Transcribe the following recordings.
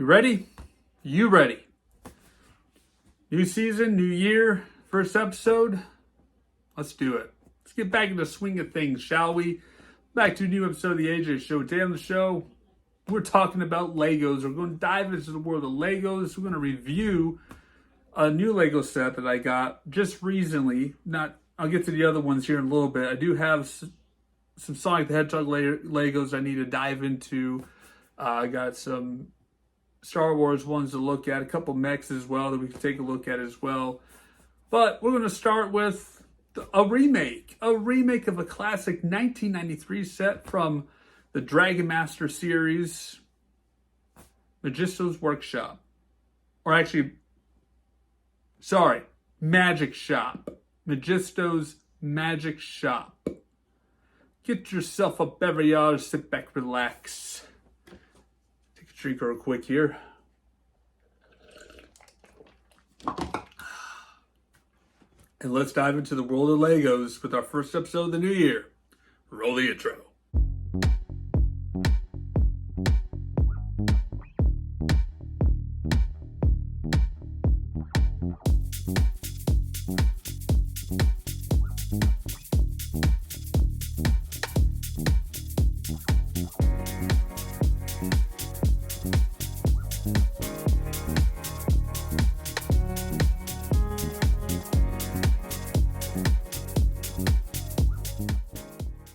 We ready? You ready? New season, new year, first episode. Let's do it. Let's get back in the swing of things, shall we? Back to a new episode of the AJ Show. Today on the show, we're talking about Legos. We're going to dive into the world of Legos. We're going to review a new Lego set that I got just recently. I'll get to the other ones here in a little bit. I do have some Sonic the Hedgehog Legos I need to dive into. I got some Star Wars ones to look at, a couple mechs as well that we can take a look at as well. But we're going to start with a remake of a classic 1993 set from the Dragon Master series, Majistos Workshop. Or actually, sorry, Magic Shop. Majistos Magic Shop. Get yourself a beverage, sit back, relax. Take a drink real quick here. And let's dive into the world of Legos with our first episode of the new year. Roll the intro.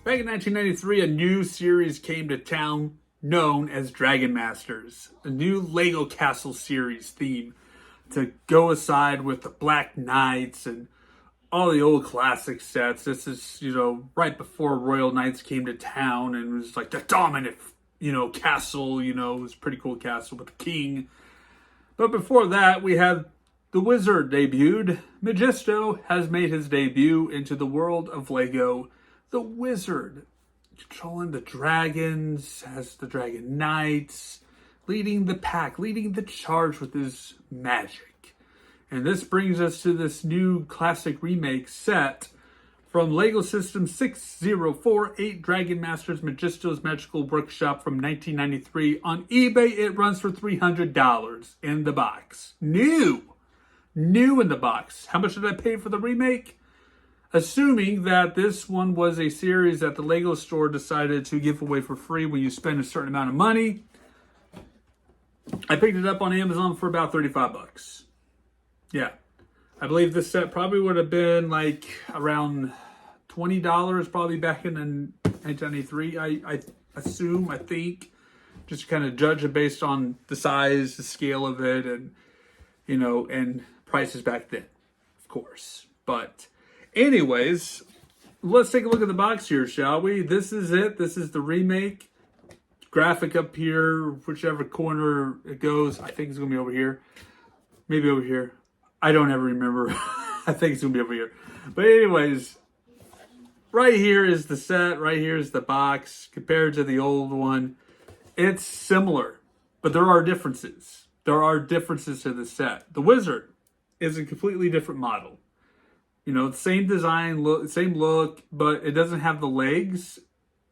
Back in 1993, a new series came to town known as Dragon Masters. A new Lego Castle series theme to go aside with the Black Knights and all the old classic sets. This is, right before Royal Knights came to town and it was like the dominant, castle, it was a pretty cool castle with the king. But before that, we had the Wizard debuted. Majisto has made his debut into the world of Lego. The Wizard, controlling the dragons, has the Dragon Knights, leading the pack, leading the charge with his magic. And this brings us to this new classic remake set from Lego System 6048, Dragon Masters Majistos Magical Workshop from 1993. On eBay, it runs for $300 in the box. New in the box. How much did I pay for the remake? Assuming that this one was a series that the Lego store decided to give away for free when you spend a certain amount of money, I picked it up on Amazon for about $35. Yeah. I believe this set probably would have been like around $20 probably back in 1993. I assume, I think, just to kind of judge it based on the size, the scale of it, and, and prices back then, of course. But anyways, let's take a look at the box here, shall we? This is it. This is the remake. Graphic up here, whichever corner it goes. I think it's going to be over here. Maybe over here. I don't ever remember. I think it's going to be over here. But anyways, right here is the set. Right here is the box. Compared to the old one, it's similar. But there are differences. There are differences to the set. The Wizard is a completely different model. Same design, same look, but it doesn't have the legs.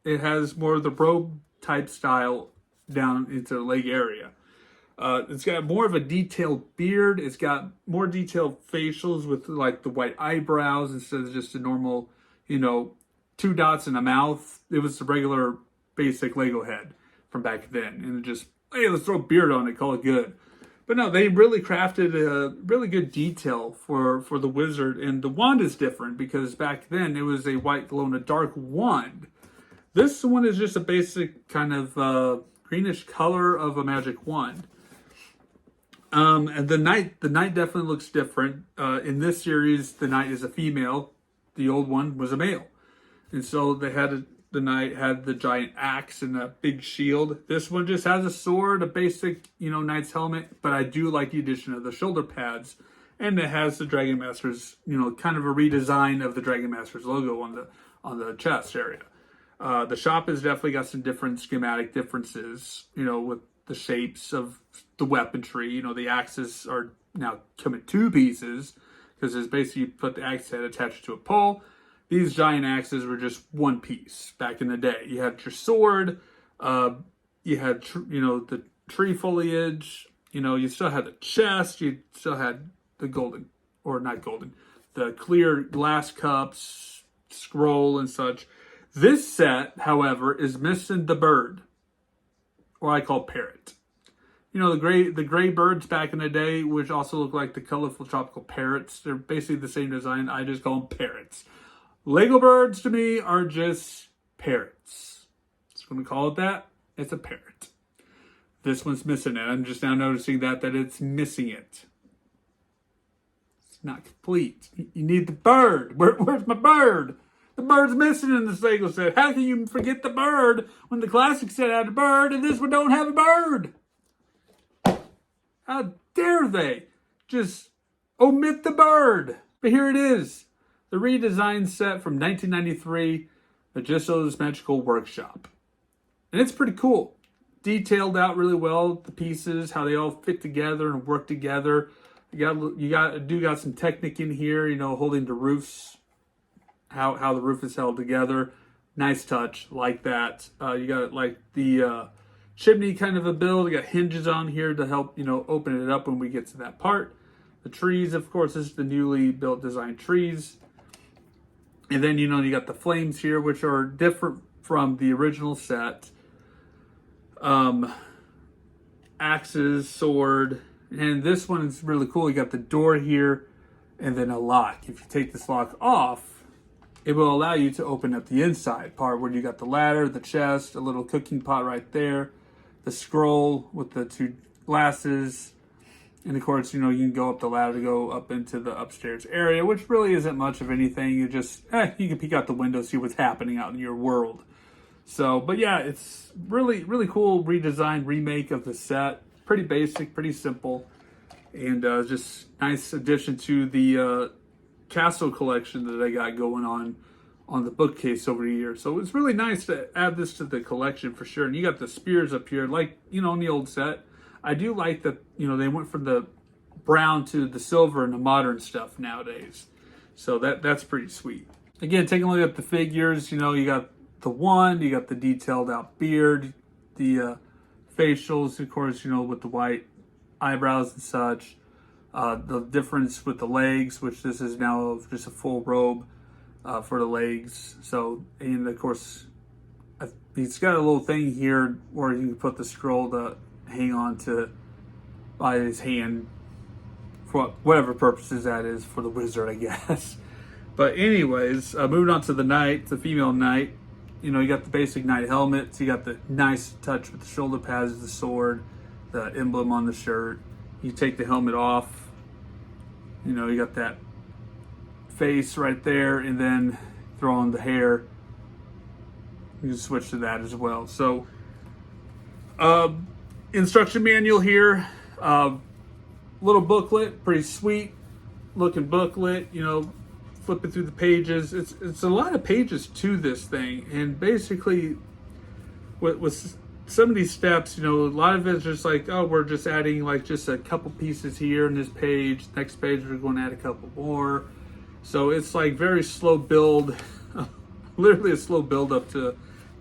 It has more of the robe type style down into the leg area. It's got more of a detailed beard. It's got more detailed facials with like the white eyebrows instead of just a normal, 2 dots in a mouth. It was the regular basic Lego head from back then. And it just, hey, let's throw a beard on it, call it good. But no, they really crafted a really good detail for the Wizard. And the wand is different because back then it was a white glow-in-the-dark wand. This one is just a basic kind of greenish color of a magic wand. And the knight definitely looks different. In this series, the knight is a female. The old one was a male. And so the knight had the giant axe and a big shield. This one just has a sword, a basic, knight's helmet. But I do like the addition of the shoulder pads. And it has the Dragon Masters, kind of a redesign of the Dragon Masters logo on the chest area. The shop has definitely got some different schematic differences, with the shapes of the weaponry. The axes are now come in 2 pieces because it's basically you put the axe head attached to a pole. These giant axes were just 1 piece back in the day. You had your sword, you had the tree foliage. You know, you still had the chest. You still had the golden, or not golden, the clear glass cups, scroll and such. This set, however, is missing the bird, or I call parrot. You know, the gray birds back in the day, which also look like the colorful tropical parrots. They're basically the same design. I just call them parrots. Lego birds to me are just parrots. Just going to call it that. It's a parrot. This one's missing it. I'm just now noticing that it's missing it. It's not complete. You need the bird. Where's my bird? The bird's missing in this Lego set. How can you forget the bird when the classic set had a bird and this one don't have a bird? How dare they just omit the bird? But here it is. The redesigned set from 1993, Majistos Magic Workshop. And it's pretty cool. Detailed out really well, the pieces, how they all fit together and work together. You got some technique in here, you know, holding the roofs, how the roof is held together. Nice touch, like that. You got like the chimney kind of a build. You got hinges on here to help, you know, open it up when we get to that part. The trees, of course, this is the newly built design trees. And then, you know, you got the flames here, which are different from the original set. Axes, sword, and this one is really cool. You got the door here and then a lock. If you take this lock off, it will allow you to open up the inside part where you got the ladder, the chest, a little cooking pot right there, the scroll with the two glasses, and of course, you know, you can go up the ladder to go up into the upstairs area, which really isn't much of anything. You just, you can peek out the window, see what's happening out in your world. So, but yeah, it's really, really cool redesigned remake of the set. Pretty basic, pretty simple, and just nice addition to the castle collection that I got going on the bookcase over the years. So it's really nice to add this to the collection for sure. And you got the spears up here, like, you know, in the old set. I do like that, you know, they went from the brown to the silver and the modern stuff nowadays. So that's pretty sweet. Again, taking a look at the figures, you know, you got the wand, you got the detailed out beard, the facials, of course, you know, with the white eyebrows and such. The difference with the legs, which this is now just a full robe for the legs. So, and of course, he's got a little thing here where you can put the scroll to hang on to by his hand for whatever purposes that is for the wizard, I guess. But anyways, moving on to the knight, the female knight. You know, you got the basic knight helmet. So you got the nice touch with the shoulder pads, the sword, the emblem on the shirt. You take the helmet off. You know, you got that face right there, and then throw on the hair. You can switch to that as well. So, instruction manual here. Little booklet, pretty sweet looking booklet. You know, flipping through the pages. It's a lot of pages to this thing, and basically, with some of these steps, you know, a lot of it's just like, oh, we're just adding like just a couple pieces here in this page. Next page, we're going to add a couple more. So it's like very slow build, literally a slow build up to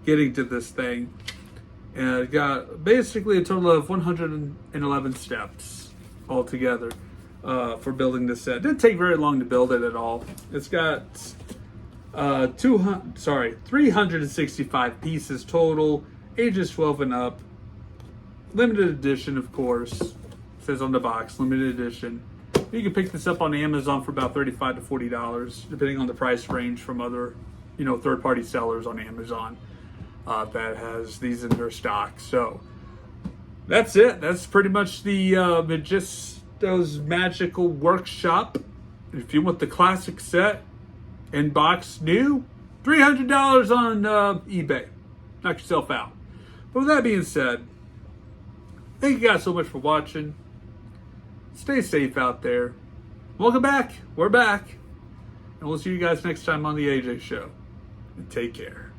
getting to this thing. And it got basically a total of 111 steps altogether for building this set. It didn't take very long to build it at all. It's got 365 pieces total. Ages 12 and up. Limited edition, of course. It says on the box, limited edition. You can pick this up on Amazon for about $35 to $40, depending on the price range from other, you know, third-party sellers on Amazon that has these in their stock. So that's it. That's pretty much the Majistos Magical Workshop. If you want the classic set in box new, $300 on eBay. Knock yourself out. But with that being said, thank you guys so much for watching. Stay safe out there. Welcome back. We're back. And we'll see you guys next time on The AJ Show. And take care.